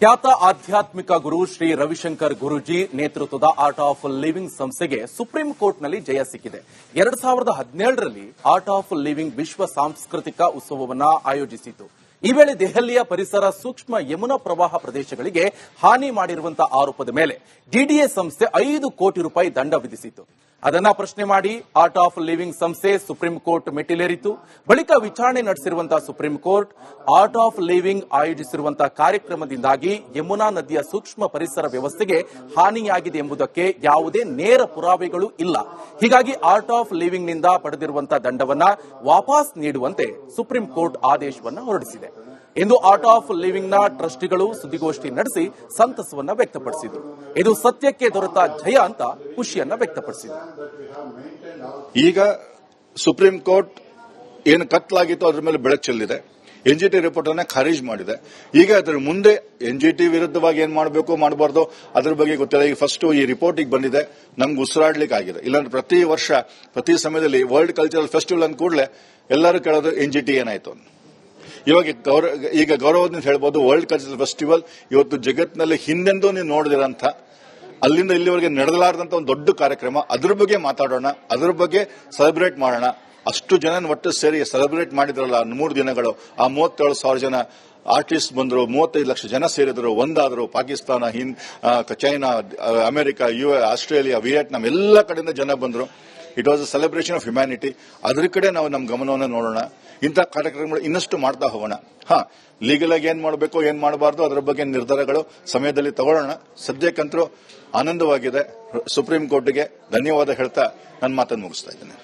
ಖ್ಯಾತ ಆಧ್ಯಾತ್ಮಿಕ ಗುರು ಶ್ರೀ ರವಿಶಂಕರ್ ಗುರೂಜಿ ನೇತೃತ್ವದ ಆರ್ಟ್ ಆಫ್ ಲಿವಿಂಗ್ ಸಂಸ್ಥೆಗೆ ಸುಪ್ರೀಂ ಕೋರ್ಟ್ನಲ್ಲಿ ಜಯ ಸಿಕ್ಕಿದೆ. 2017ರಲ್ಲಿ ಆರ್ಟ್ ಆಫ್ ಲಿವಿಂಗ್ ವಿಶ್ವ ಸಾಂಸ್ಕೃತಿಕ ಉತ್ಸವವನ್ನು ಆಯೋಜಿಸಿತು. ಈ ವೇಳೆ ದೆಹಲಿಯ ಪರಿಸರ ಸೂಕ್ಷ್ಮ ಯಮುನಾ ಪ್ರವಾಹ ಪ್ರದೇಶಗಳಿಗೆ ಹಾನಿ ಮಾಡಿರುವಂತಹ ಆರೋಪದ ಮೇಲೆ ಡಿಡಿಎ ಸಂಸ್ಥೆ 5 ಕೋಟಿ ರೂಪಾಯಿ ದಂಡ ವಿಧಿಸಿತು. ಅದನ್ನ ಪ್ರಶ್ನೆ ಮಾಡಿ ಆರ್ಟ್ ಆಫ್ ಲಿವಿಂಗ್ ಸಂಸ್ಥೆ ಸುಪ್ರೀಂ ಕೋರ್ಟ್ ಮೆಟ್ಟಿಲೇರಿತು. ಬಳಿಕ ವಿಚಾರಣೆ ನಡೆಸಿರುವಂತಹ supreme court art of living ಆಯೋಜಿಸಿರುವಂತಹ ಕಾರ್ಯಕ್ರಮದಿಂದಾಗಿ ಯಮುನಾ ನದಿಯ ಸೂಕ್ಷ್ಮ ಪರಿಸರ ವ್ಯವಸ್ಥೆಗೆ ಹಾನಿಯಾಗಿದೆ ಎಂಬುದಕ್ಕೆ ಯಾವುದೇ ನೇರ ಪುರಾವೆಗಳು ಇಲ್ಲ. ಹೀಗಾಗಿ ಆರ್ಟ್ ಆಫ್ ಲಿವಿಂಗ್ ನಿಂದ ಪಡೆದಿರುವಂತಹ ದಂಡವನ್ನ ವಾಪಸ್ ನೀಡುವಂತೆ ಸುಪ್ರೀಂ ಕೋರ್ಟ್ ಆದೇಶವನ್ನು ಹೊರಡಿಸಿದೆ. ಇಂದು ಆರ್ಟ್ ಆಫ್ ಲಿವಿಂಗ್ ನ ಟ್ರಸ್ಟಿಗಳು ಸುದ್ದಿಗೋಷ್ಠಿ ನಡೆಸಿ ಸಂತಸವನ್ನ ವ್ಯಕ್ತಪಡಿಸಿದರು. ಇದು ಸತ್ಯಕ್ಕೆ ದೊರೆತ ಜಯ ಅಂತ ಖುಷಿಯನ್ನ ವ್ಯಕ್ತಪಡಿಸಿದರು. ಈಗ ಸುಪ್ರೀಂ ಕೋರ್ಟ್ ಏನು ಕತ್ತಲಾಗಿತ್ತು ಅದರ ಮೇಲೆ ಬೆಳಕು ಚೆಲ್ಲಿದೆ. ಎನ್ಜಿಟಿ ರಿಪೋರ್ಟ್ ಅನ್ನ ಖಾರಿಜ್ ಮಾಡಿದೆ. ಈಗ ಅದರ ಮುಂದೆ ಎನ್ಜಿಟಿ ವಿರುದ್ಧವಾಗಿ ಏನ್ ಮಾಡಬೇಕು ಮಾಡಬಾರ್ದು ಅದರ ಬಗ್ಗೆ ಗೊತ್ತಿಲ್ಲ. ಈಗ ಫಸ್ಟ್ ಈ ರಿಪೋರ್ಟ್ ಈಗ ಬಂದಿದೆ, ನಮ್ಗೆ ಉಸಿರಾಡ್ಲಿಕ್ಕೆ ಆಗಿದೆ. ಇಲ್ಲಾಂದ್ರೆ ಪ್ರತಿ ವರ್ಷ ಪ್ರತಿ ಸಮಯದಲ್ಲಿ ವರ್ಲ್ಡ್ ಕಲ್ಚರಲ್ ಫೆಸ್ಟಿವಲ್ ಅಂದ ಕೂಡಲೇ ಎಲ್ಲರೂ ಕೇಳೋದು ಎನ್ಜಿಟಿ ಏನಾಯ್ತು. ಈಗ ಗೌರವದಿಂದ ಹೇಳ್ಬೋದು, ವರ್ಲ್ಡ್ ಕಲ್ಚರಲ್ ಫೆಸ್ಟಿವಲ್ ಇವತ್ತು ಜಗತ್ತಿನಲ್ಲಿ ಹಿಂದೆಂದೂ ನೀವು ನೋಡಿದಿರಂತ ಅಲ್ಲಿಂದ ಇಲ್ಲಿವರೆಗೆ ನಡೆಸಲಾರದಂತ ಒಂದು ದೊಡ್ಡ ಕಾರ್ಯಕ್ರಮ. ಅದ್ರ ಬಗ್ಗೆ ಮಾತಾಡೋಣ, ಅದ್ರ ಬಗ್ಗೆ ಸೆಲೆಬ್ರೇಟ್ ಮಾಡೋಣ. ಅಷ್ಟು ಜನ ಒಟ್ಟು ಸೇರಿ ಸೆಲೆಬ್ರೇಟ್ ಮಾಡಿದ್ರಲ್ಲ 3 ದಿನಗಳು. ಆ 37,000 ಜನ ಆರ್ಟಿಸ್ಟ್ ಬಂದರು, 35 ಲಕ್ಷ ಜನ ಸೇರಿದ್ರು, ಒಂದಾದ್ರು. Pakistan, China, America, Australia, Vietnam ಎಲ್ಲ ಕಡೆಯಿಂದ ಜನ ಬಂದರು. It was a celebration of humanity. ಅದ್ರ ಕಡೆ ನಾವು ನಮ್ಮ ಗಮನವನ್ನು ನೋಡೋಣ. ಇಂಥ ಕಾರ್ಯಕ್ರಮಗಳು ಇನ್ನಷ್ಟು ಮಾಡ್ತಾ ಹೋಗೋಣ. ಲೀಗಲ್ ಆಗಿ ಏನ್ ಮಾಡಬೇಕು ಏನ್ ಮಾಡಬಾರ್ದು ಅದರ ಬಗ್ಗೆ ನಿರ್ಧಾರಗಳು ಸಮಯದಲ್ಲಿ ತಗೊಳ್ಳೋಣ. ಸದ್ಯಕ್ಕಂತರೂ ಆನಂದವಾಗಿದೆ. ಸುಪ್ರೀಂ ಕೋರ್ಟ್ಗೆ ಧನ್ಯವಾದ ಹೇಳ್ತಾ ನನ್ನ ಮಾತನ್ನು ಮುಗಿಸ್ತಾ ಇದ್ದೇನೆ.